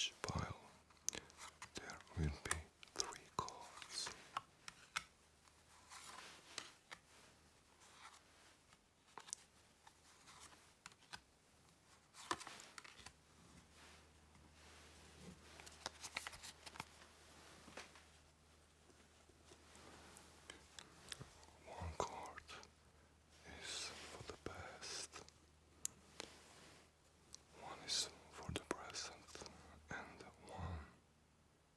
each pile there will be 3 cards. One card is for the past, one is for the present, and one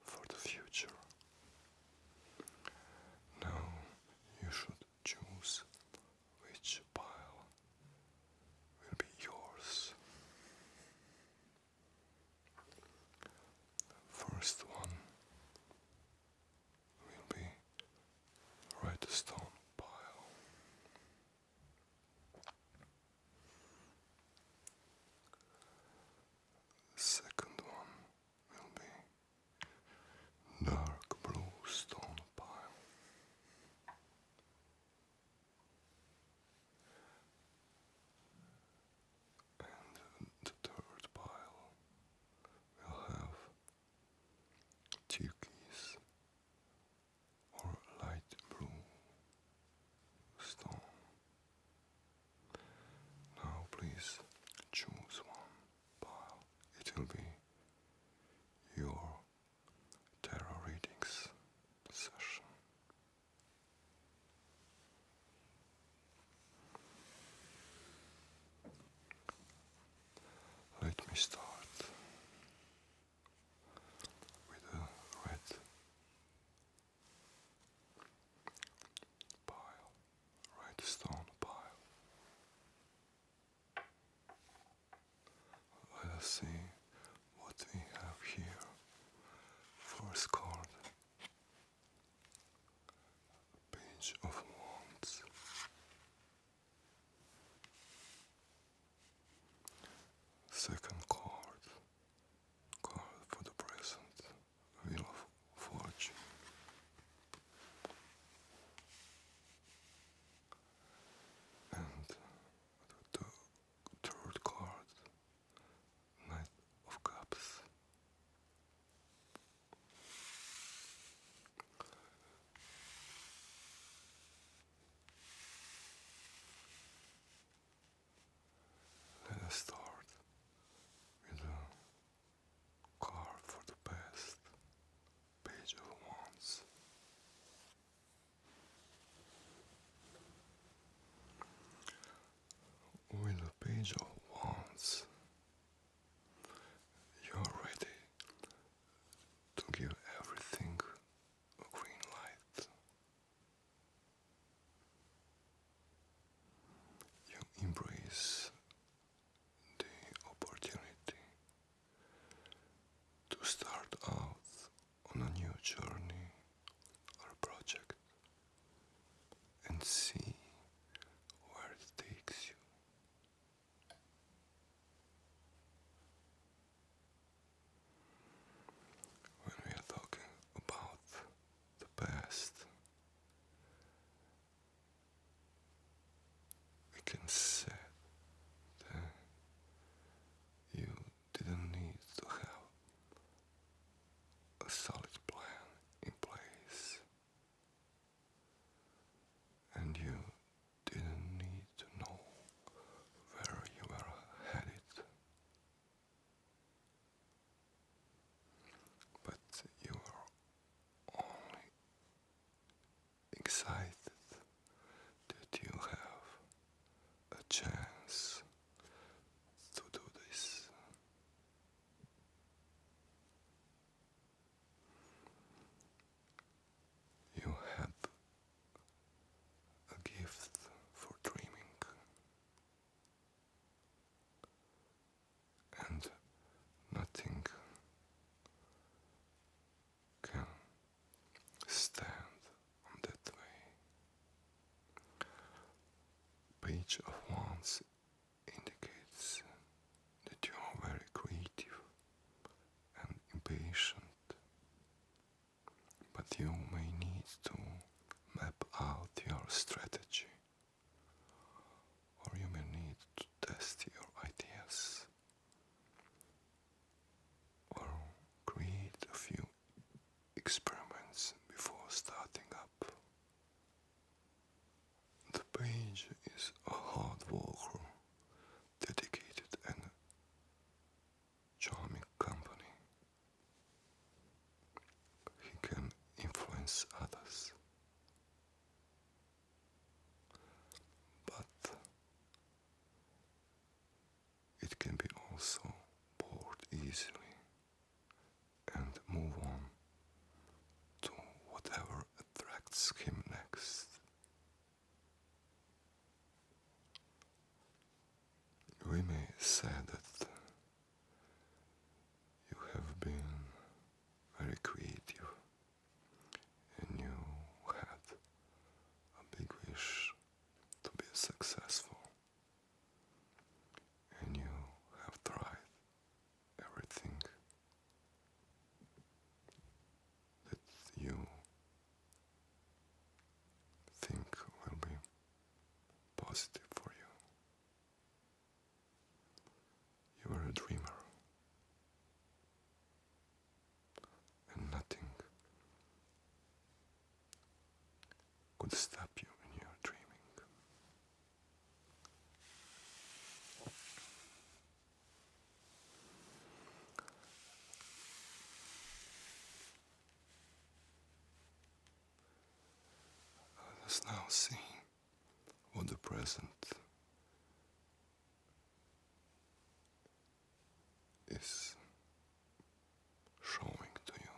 for the future. Now you should choose which pile will be yours. First one will be redstone pile. Second one will be dark blue stone pile. And the third pile will have turquoise or light blue stone. Now please choose one pile. It will be your tarot readings session. Let me start with a red pile, red stone pile. Let us see what we have here. First card, Page of Wands. Second card, card for the present, Wheel of Fortune. And the third card, Knight of Cups. Let us start with a card for the past, Page of Wands. With the Page of Wands, you're ready to give everything a green light. You embrace the opportunity to start out on a new journey or project and see where it takes you. When we are talking about the past, we can say that you didn't need to have a solid plan in place, and you didn't need to know where you were headed, but you were only excited that you have a chance to do this. You had a gift for dreaming, and nothing can stand on that way. Page of Wands indicates that you are very creative and impatient, but you may need to map out your strategy, or you may need to test your ideas, or experiments before starting up. The page is a hard worker, dedicated and charming company. He can influence others, but it can be also bored easily and move on to whatever attracts him next. We may say that you have been very creative and you had a big wish to be successful, and you have tried everything that you think will be positive for you. You are a dreamer, and nothing could stop you in your dreaming. Let us now see what the present is showing to you.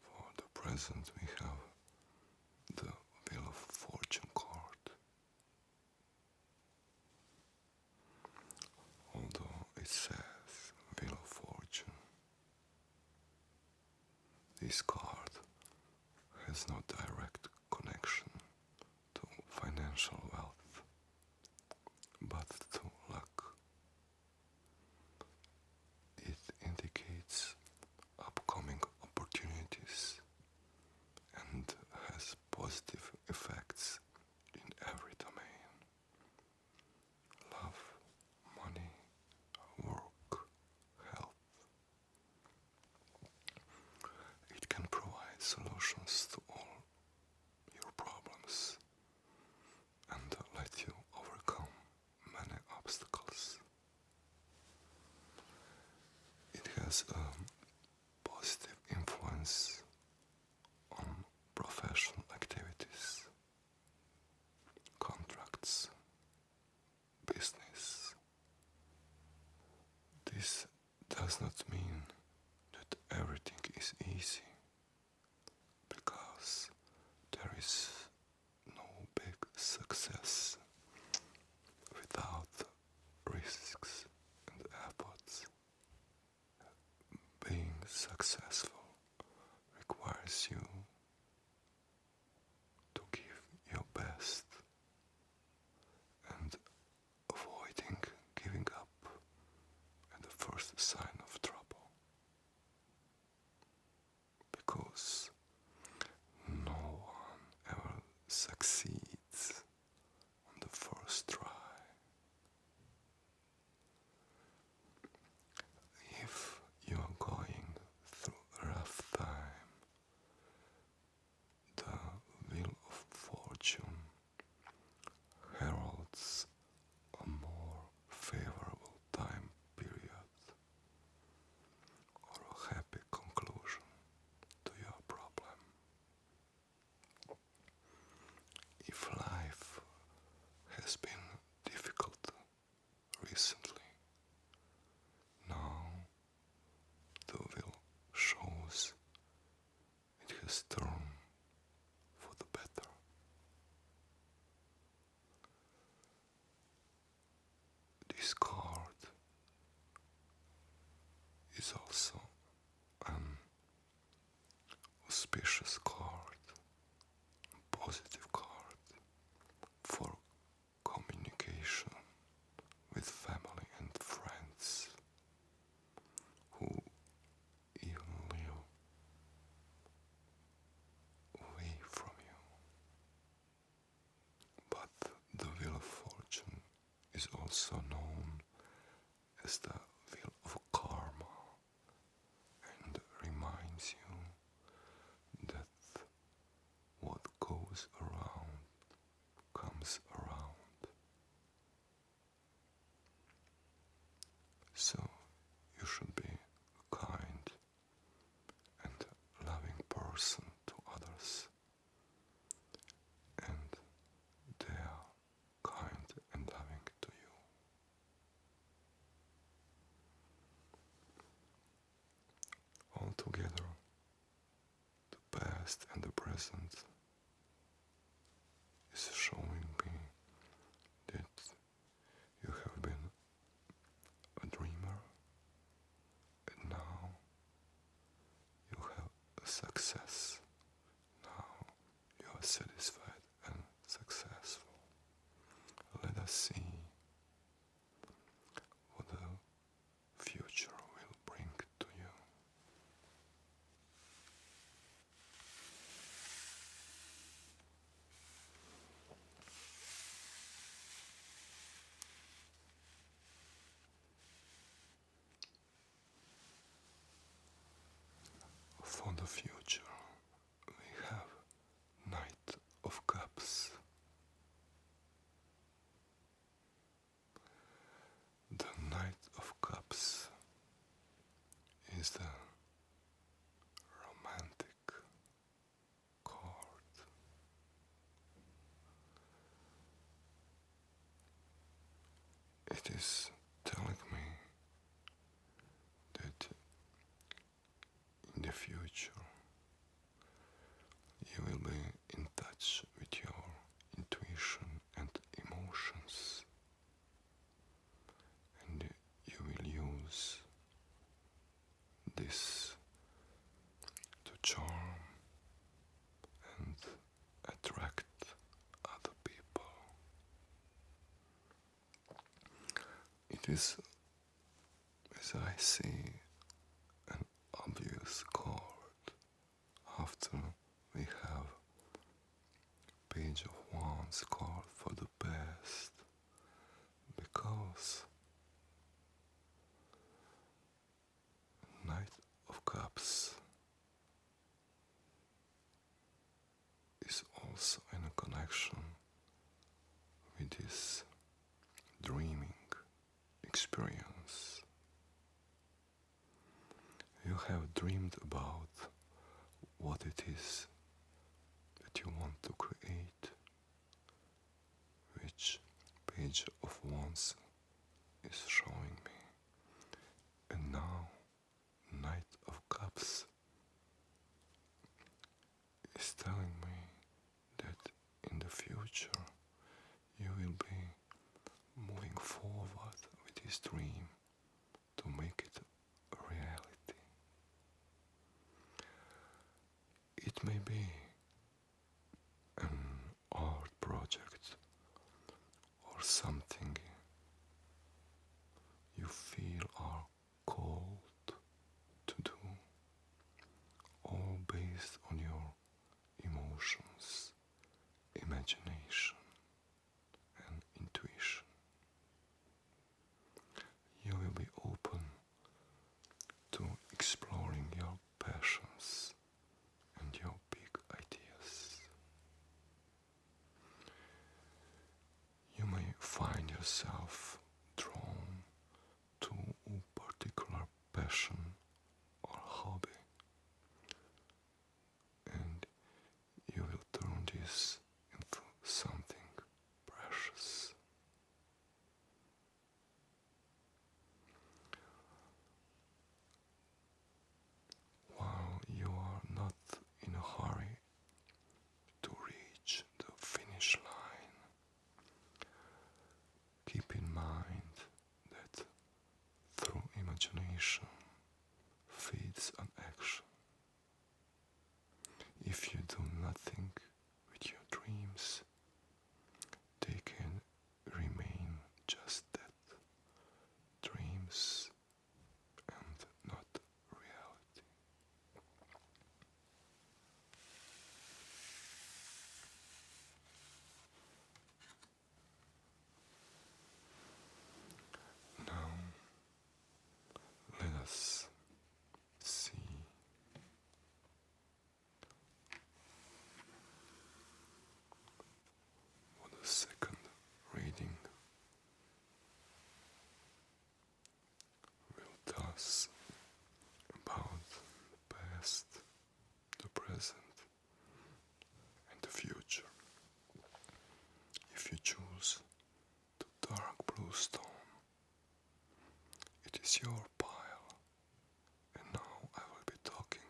For the present we have the Wheel of Fortune card. Although it says Wheel of Fortune, this card has no direct connection to financial wealth, but to luck. It indicates upcoming opportunities and has positive effects in every domain: love, money, work, health. It can provide solutions to all your problems and let you overcome many obstacles. It has a positive influence on professional activities, contracts, business. This does not mean that everything is easy, because there is no big success without risks and efforts. Being successful requires you to give your best, and avoiding giving up at the first sign of trouble, because no one ever succeeds on the first try. If you are going through a rough time, the Wheel of Fortune heralds a more favorable time period or a happy conclusion to your problem. If life has been difficult recently, now the wheel shows it has turned for the better. This card is also an auspicious card, positive card for communication with family and friends who even live away from you. But the Wheel of Fortune is also known as the Wheel of Karma, and reminds you together the past and the present is showing me that you have been a dreamer and now you have a success. Now you are satisfied and successful. Let us see what the future will bring to you. For the future, we have Knight of Cups. The Knight of Cups is the romantic card. It is telling me that in the future you will be in touch with your intuition and emotions, and you will use this to charm and attract other people. It is, as I see, an obvious card after we have Page of Wands card for the past, because Knight of Cups is also in a connection with this dreaming experience. You have dreamed about what it is that you want to create, which Page of Wands is showing me. And now Knight of Cups is telling me that in the future you will be moving forward with this dream to make it a reality. It may be an art project or something you feel are called to do, all based on your emotions, imagination, and intuition. You will be open to exploring your passions and your big ideas. You may find yourself drawn to a particular passion or hobby, and you will turn this into something precious. While you are not in a hurry to reach the finish line, keep in mind that through imagination feeds an action. If you do nothing with your dreams, they can remain just that, dreams and not reality. Now, let us see what the second reading will tell us about the past, the present, and the future. If you choose the dark blue stone, it is your pile, and now I will be talking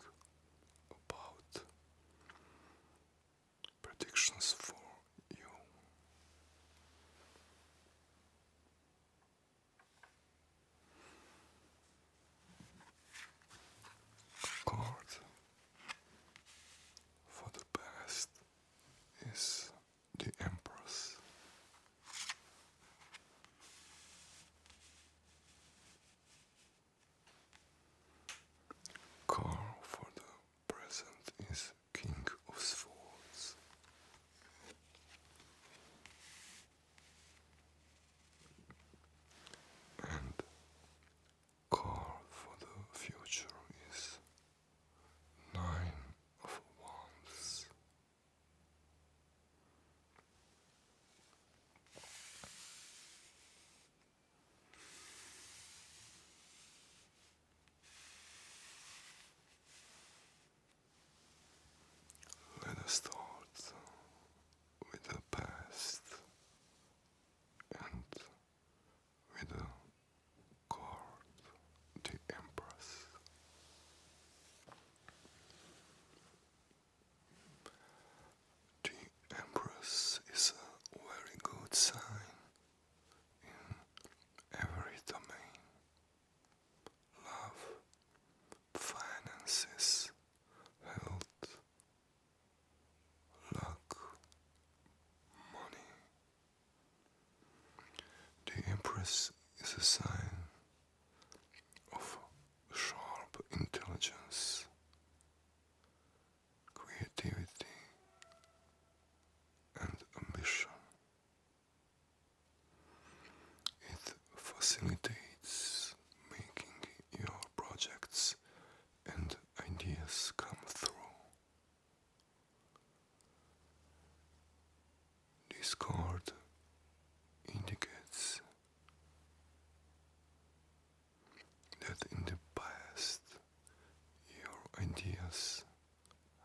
ideas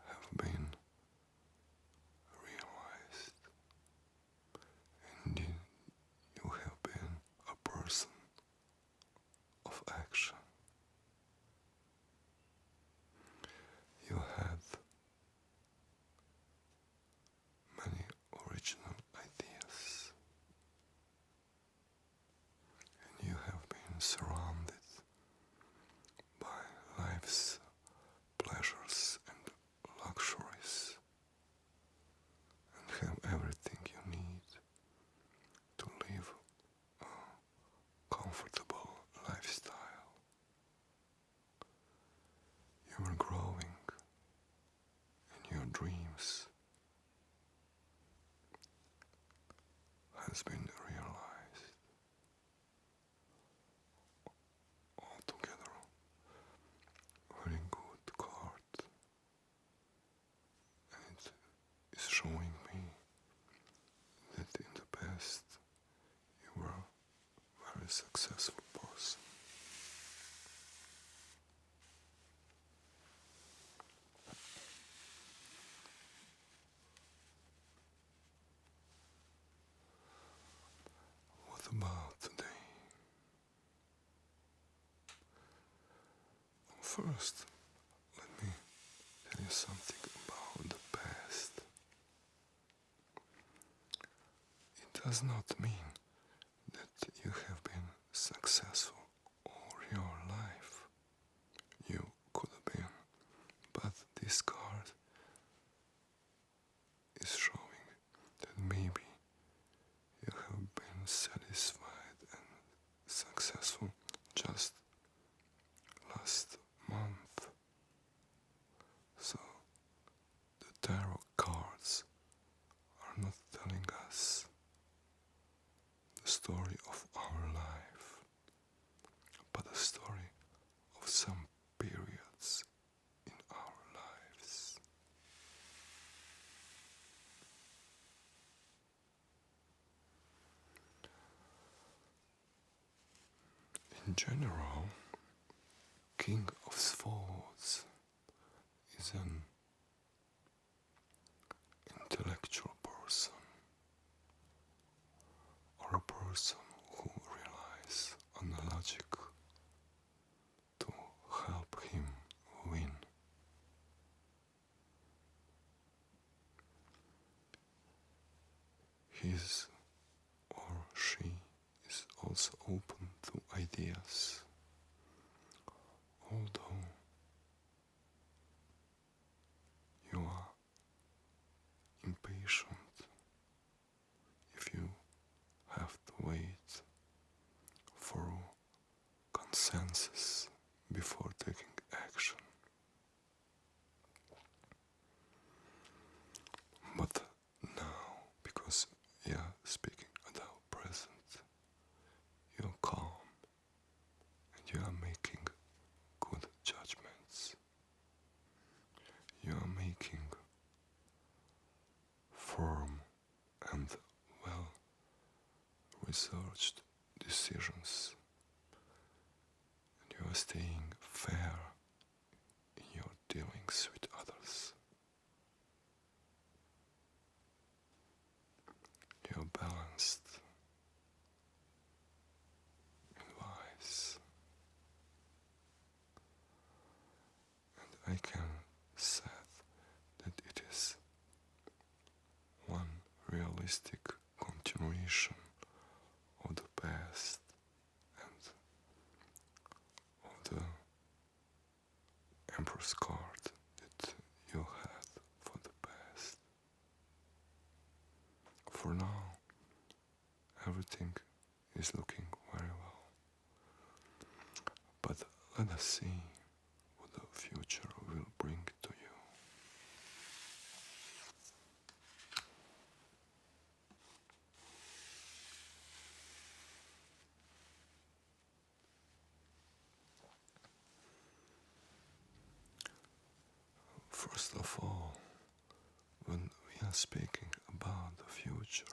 have been realized, and you have been a person of action. You had many original ideas, and you have been surrounded by life's pleasures and luxuries, and have everything you need to live a comfortable lifestyle. You are growing, and your dreams has been realized. Altogether, very good card, and it is showing me that in the past you were a very successful person. What about today? First, let me tell you something about the past. It does not mean that you have been successful all your life. You could have been, but this card is showing that maybe you have been satisfied and successful just last month. So the tarot cards are not telling us the story of our life, but the story of some periods in our lives. In general, King of Swords is an intellectual person, or a person who relies on logic to help him win. His or she is also open to ideas, although you are impatient if you have to wait for consensus before taking action. But now, because you are speaking about present, you're calm and you are making good judgments. You are making firm and well researched decisions, and you are staying fair in your dealings with others. You are balanced and wise, and I can say that it is one realistic continuation of the past and of the Empress card that you had for the past. For now, everything is looking very well. But let us see what the future will bring to you. First of all, when we are speaking about the future,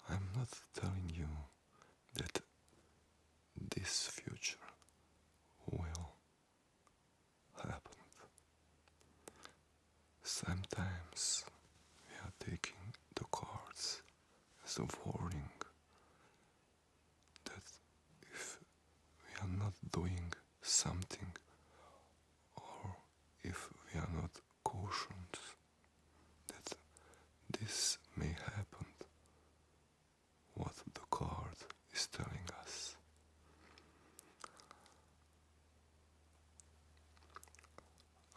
I'm not telling you that this future will happen Sometimes we are taking the cards as a warning that if we are not doing something or if we are not cautious that this may happen, what the card is telling us.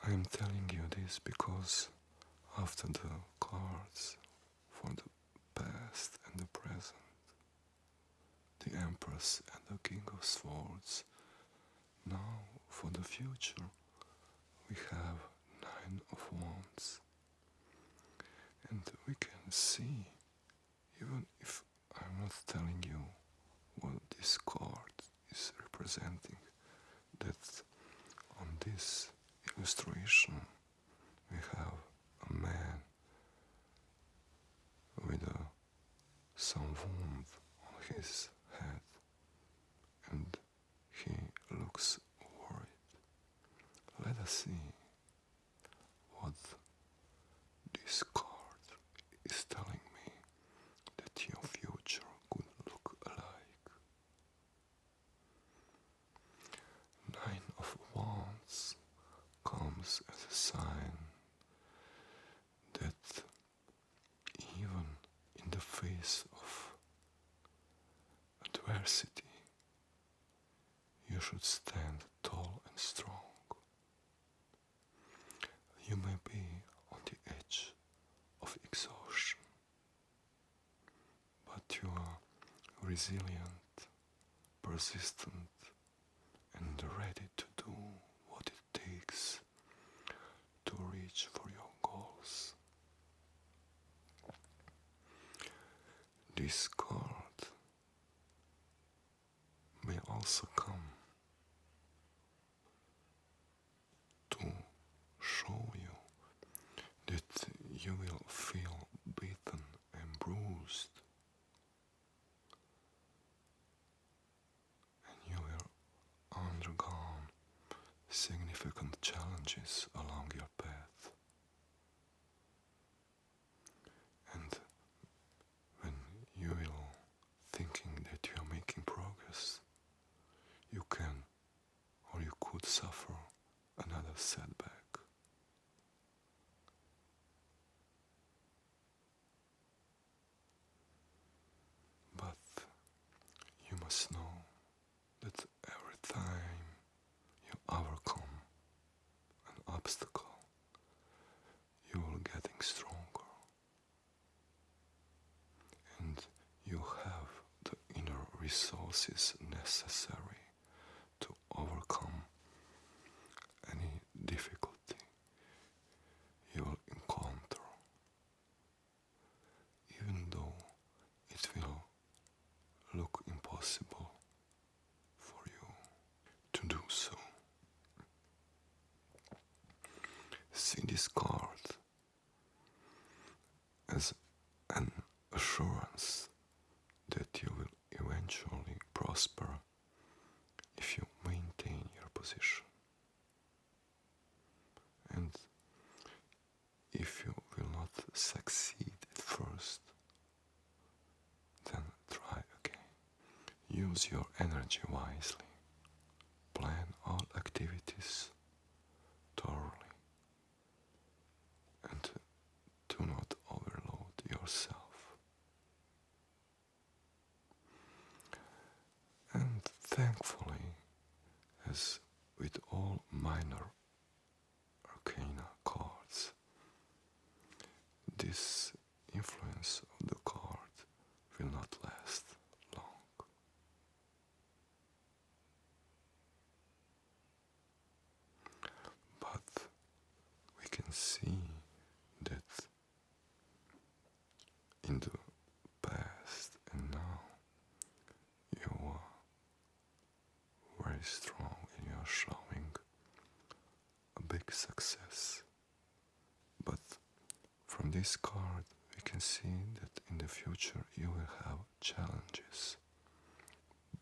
I am telling you this because after the cards for the past and the present, the Empress and the King of Swords, now for the future we have Nine of Wands. And we can see, even if I'm not telling you what this card is representing, that on this illustration we have a man with some wound on his head and he looks worried. Let us see what this card is telling me that your future could look like. Nine of Wands comes as a sign that even in the face of adversity, you should stand tall and strong. You may be on the edge of exhaustion, but you are resilient, persistent, and ready to do what it takes to reach for your goals. This card may also come to show you that you will feel beaten and bruised, and you will undergone significant challenges along your path. And when you will thinking that you are making progress, you can or you could suffer another setback. But you must know that every time you overcome an obstacle, you will getting stronger, and you have the inner resources necessary to overcome any difficulty you will encounter, even though it will look impossible for you to do so. See this card as an assurance that you will eventually prosper if you maintain your position. And if you will not succeed at first, then try again. Use your energy wisely. Plan all activities thoroughly. And do not overload yourself. And thankfully, as with all minor arcana cards, this influence of the card will not last long. But we can see that in the past and now you are very strong and you are showing a big success. But from this card we can see that in the future you will have challenges,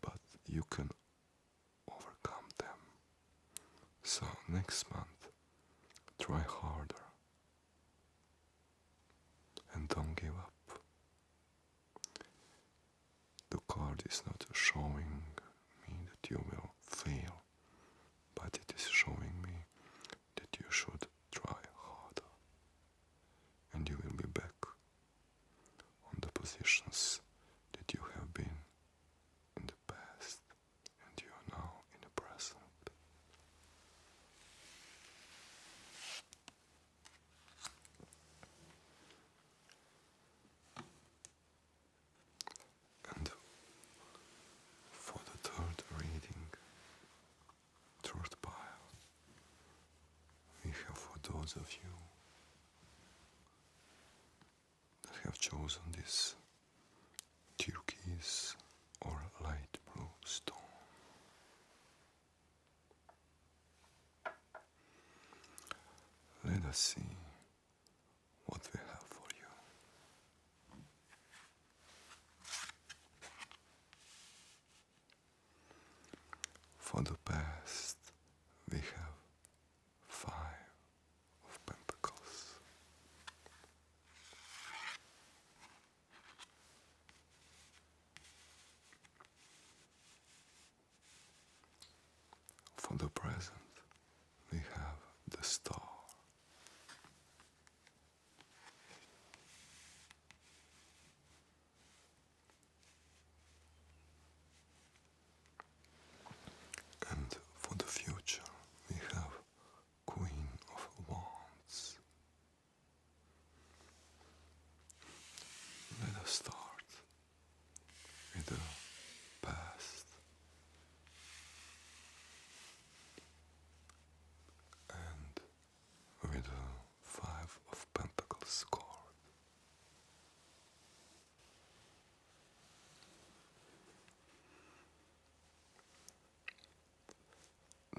but you can overcome them. So next month try harder, don't give up. The card is not showing me that you will fail, but it is showing me that you should try harder, and you will be back on the positions that you have been in the past, and you are now in the present. And for the third reading, third pile, we have for those of you that have chosen this turquoise or light blue stone. Let us see what we have for you. For the past, we have 5 of Pentacles. For the present, we have the Star. And for the future, we have Queen of Wands. Let us start with the past and with the 5 of Pentacles card.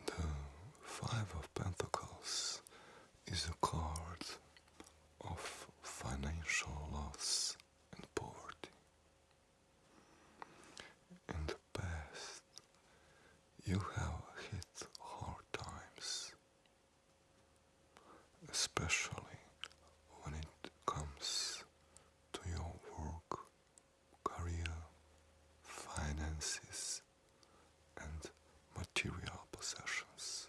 The 5 of Pentacles is a card of financial loss and poverty. In the past, you have hit hard times, especially when it comes to your work, career, finances, and material possessions.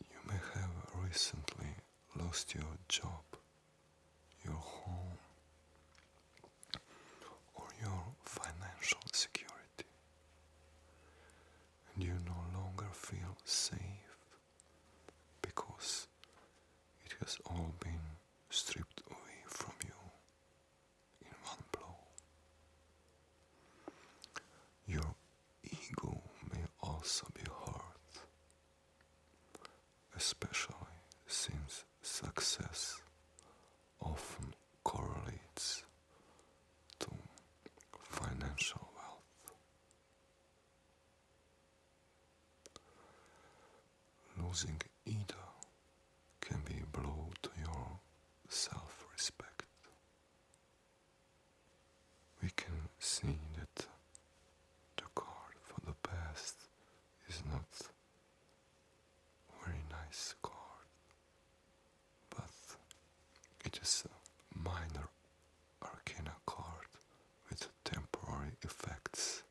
You may have recently lost your job, your home, or your financial security, and you no longer feel safe because it has all been stripped away from you in one blow. Your ego may also be hurt, especially since success often correlates to financial wealth. Losing either can be a blow to your self-respect. We can see that the card for the past is not a very nice card, but it is a minor arcana card with temporary effects,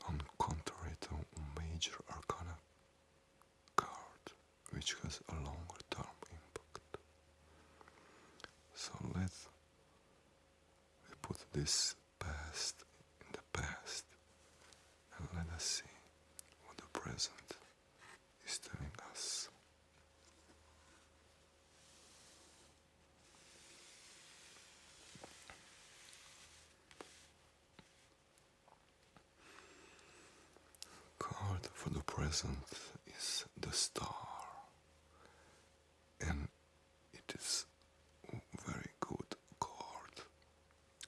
on contrary to a major arcana card which has a longer term impact. So let we put this past in the past and let us see what the present is telling us. Card for the present is the Star, and it is a very good card,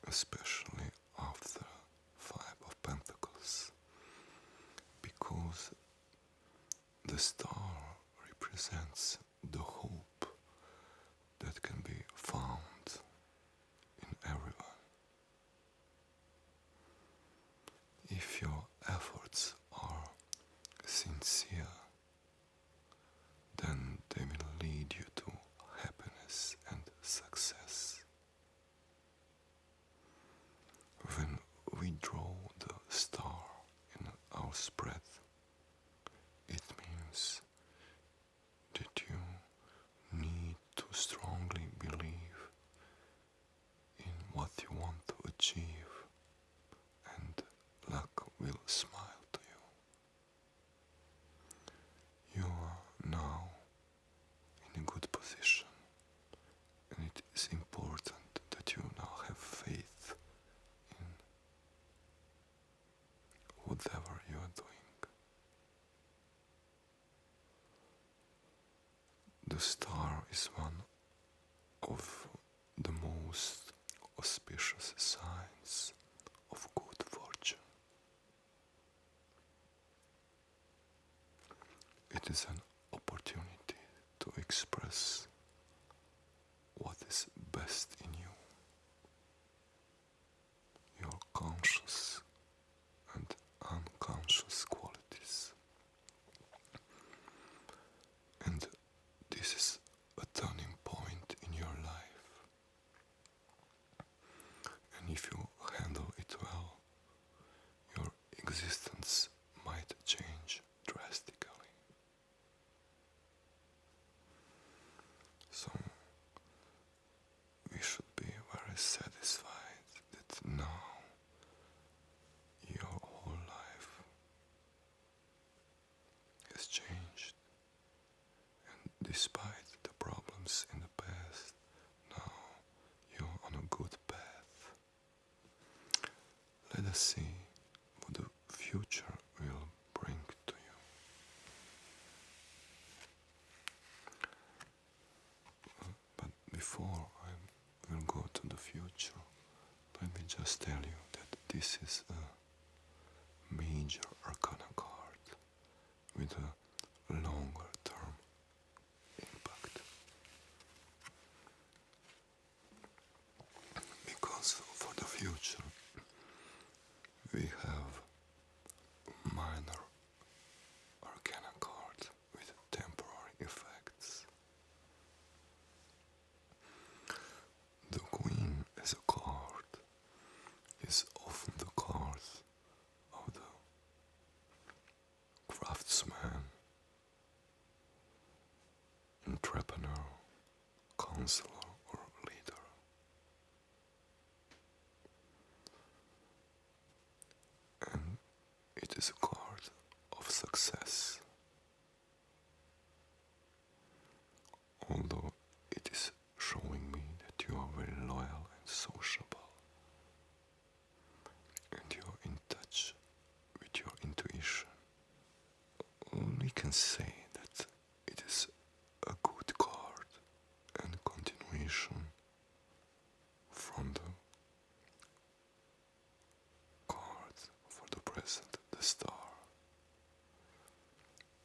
especially after 5 of Pentacles, because the Star represents the hope that can be found in everyone. If your efforts are sincere, then they will whatever you are doing. The star is one of the most auspicious signs of good fortune. It is an opportunity to express what is best in you, your conscious and unconscious qualities. And this is a turning point in your life. And if you handle it well, your existence might change drastically. So we should be very satisfied that now your whole life has changed. And despite the problems in the past, now you're on a good path. Let us see what the future will bring to you. But before I will go to the future, let me just tell you that this is a major arcana card with a longer term impact. Because for the future we have minor arcana card with temporary effects. The Queen as a card is often the card of the craftsman, entrepreneur, counselor, or leader. And it is a card of success. Although it is showing me that you are very loyal and sociable, and you're in touch with your intuition, we can say that it is a good card and continuation from the card for the present, the star.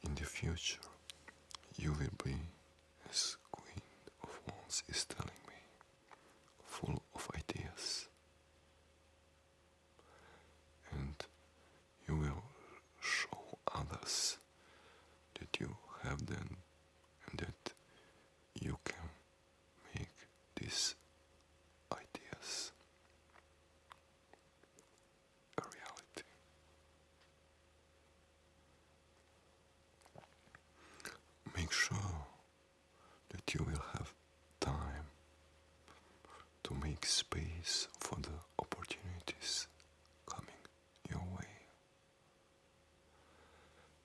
In the future, you will be, as Queen of Wands is telling me, full of ideas. And you will show others that you have them and that you can make these ideas a reality. Make sure that you will have time to make space for the opportunities coming your way.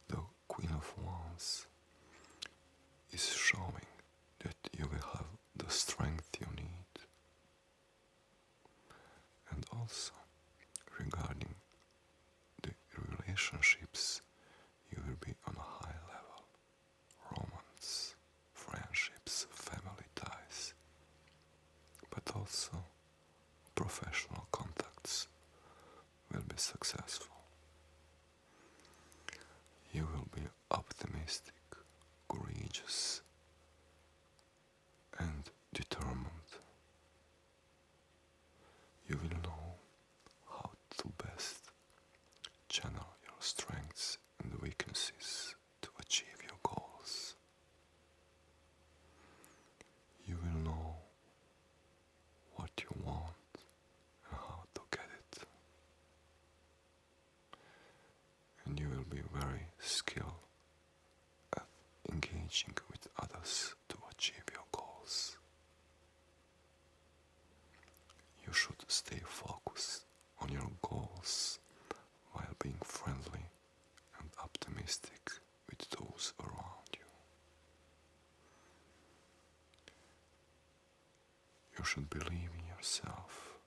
The Queen of Wands is showing that you will have the strength you need. And also, regarding the relationships, you will be on a high level. Romance, friendships, family ties, but also professional contacts will be successful. You will be optimistic, courageous, and determined. You will know how to best channel your strengths and weaknesses to achieve your goals. You will know what you want and how to get it. And you will be very skilled at engaging with others to achieve your goals. You should stay focused on your goals while being friendly and optimistic with those around you. You should believe in yourself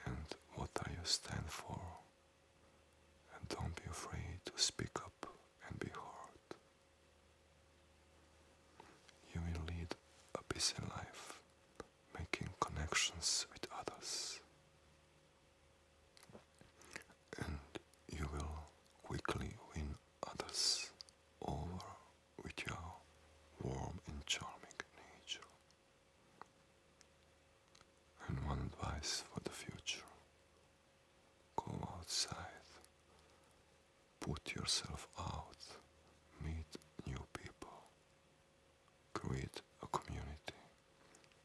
and what you stand for, and don't yourself out, meet new people, create a community.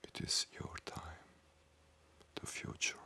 It is your time. The future